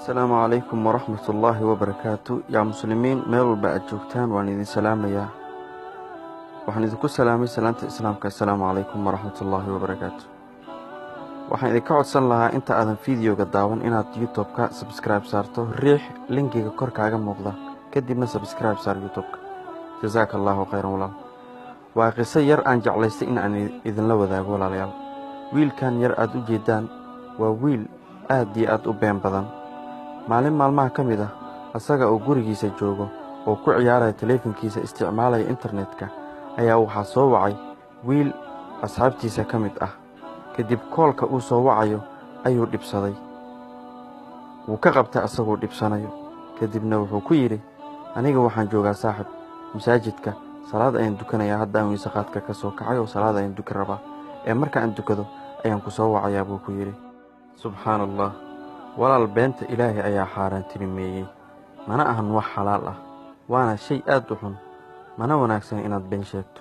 السلام عليكم ورحمة الله وبركاته يا مسلمين ميل بعد جوكتان وأنا إذن سلام يا وحن إذن كل سلامي سلامة إسلامك. السلام عليكم ورحمة الله وبركاته. وحن إذن كعود صن لها أنت أذن فيديو قداون إنها يوتيوب كا سبسكرايب صارته ريح لينكي كورك عجم مغضى كدبنا سبسكرايب صار يوتيوب. جزاك الله خيرا ولا وقصة ير أنجع ليس إن إذن لو ذا ولا ليال ويل كان ير أدو جدان وويل آدي أدو بين بدن maalin maalmaha ka mid ah asaga oo gurigiisa joogo oo ku ciyaaraya taleefankiisa isticmaalaya internetka ayaa waxa soo wacay wiil asxaabtiisa ka mid ah. kadib koolka uu soo wacayo ayuu dhibsaday, wuu ka qabtay asagoo dhibsanayo. kadibna wuxuu ku yiri aniga waxaan joogaa saaxib masaajidka, salaad ayaan dukanayaa, hadda aan wiisaqaadka ka soo kacay oo salaad ayaan dukan rabaa, marka aan dukado ayaan ku soo wacayaa buu ku yiri. subxaanallah, walaal beenta ilaahay ayaa xaaraantinimeeyey, mana ahan wax xalaal ah, waana shay aad u xun, mana wanaagsan inaad been sheegto.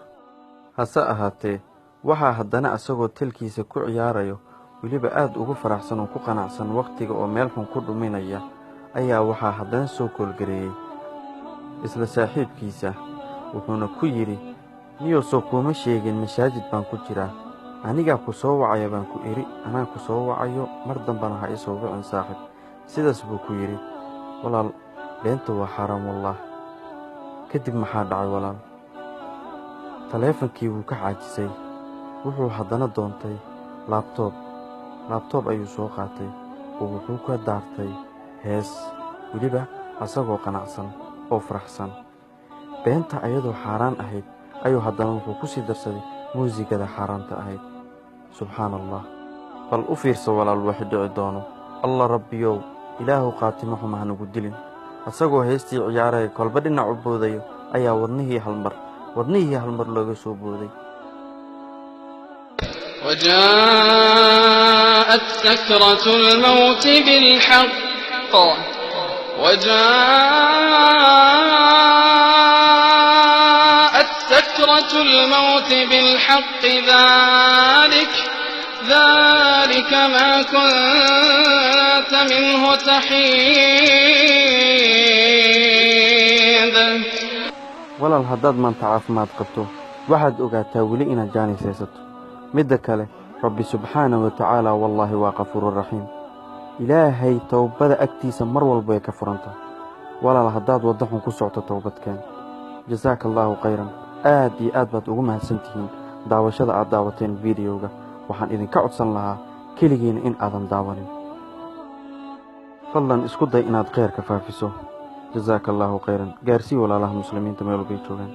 hase ahaatee waxaa haddana asagoo talkiisa ku ciyaarayo weliba aad ugu faraxsan oo ku qanacsan waqtiga oo meel xun ku dhuminaya ayaa waxaa haddana soo koolgareeyey isla saaxiibkiisa, wuxuuna ku yidhi niyoo soo kuma sheegin masaajid baan ku jiraa, anigaa ku soo wacaya baan ku iri, anaa ku soo wacayo, mar dambana ha isoo wicin saaxib. sidaas buu ku yidhi. walaal beenta waa xaraam wallah. kadib maxaa dhacay walaal? taleefankii wuu ka caajisay, wuxuu haddana doontay laabtoob ayuu soo qaatay oo wuxuu ka daartay hees, weliba asagoo qanacsan oo faraxsan. beenta ayadoo xaaraan ahayd ayuu haddana wuxuu ku sii darsaday muusigada xaaraanta ahayd. subxaanallah, bal u fiirso walaal wax dhici doono. alla rabbiyow ilaahu qaatimo xuma hanagu dilin. asagoo heestii ciyaaraya kolba dhinac u boodayo ayaa wadnihii hal mar looga soo booday. وجاءت سكرة الموت بالحق ذلك ما كنت منه تحيد. walaal haddaad maanta caafimaad qabto waxaad ogaataa weli inaad jaanis haysato. midda kale rabbi subxaanahu wa tacaala wallaahi waa qafuurun raxiim. ilaahay towbada agtiisa mar walba ay ka furanta. walaal haddaad waddo xun ku socto towbadkeen. jazaaka allaahu khayran. aad iyo aad baad ugu mahadsantihiin daawashada aad daawateen fiidiyowga. waxaan idinka codsan lahaa keligiina in aadan daawanin. fadlan isku day inaad khayrka faafiso. jazaaka allaahu khayran. gaarsii walaalaha muslimiinta meel walbay joogaan.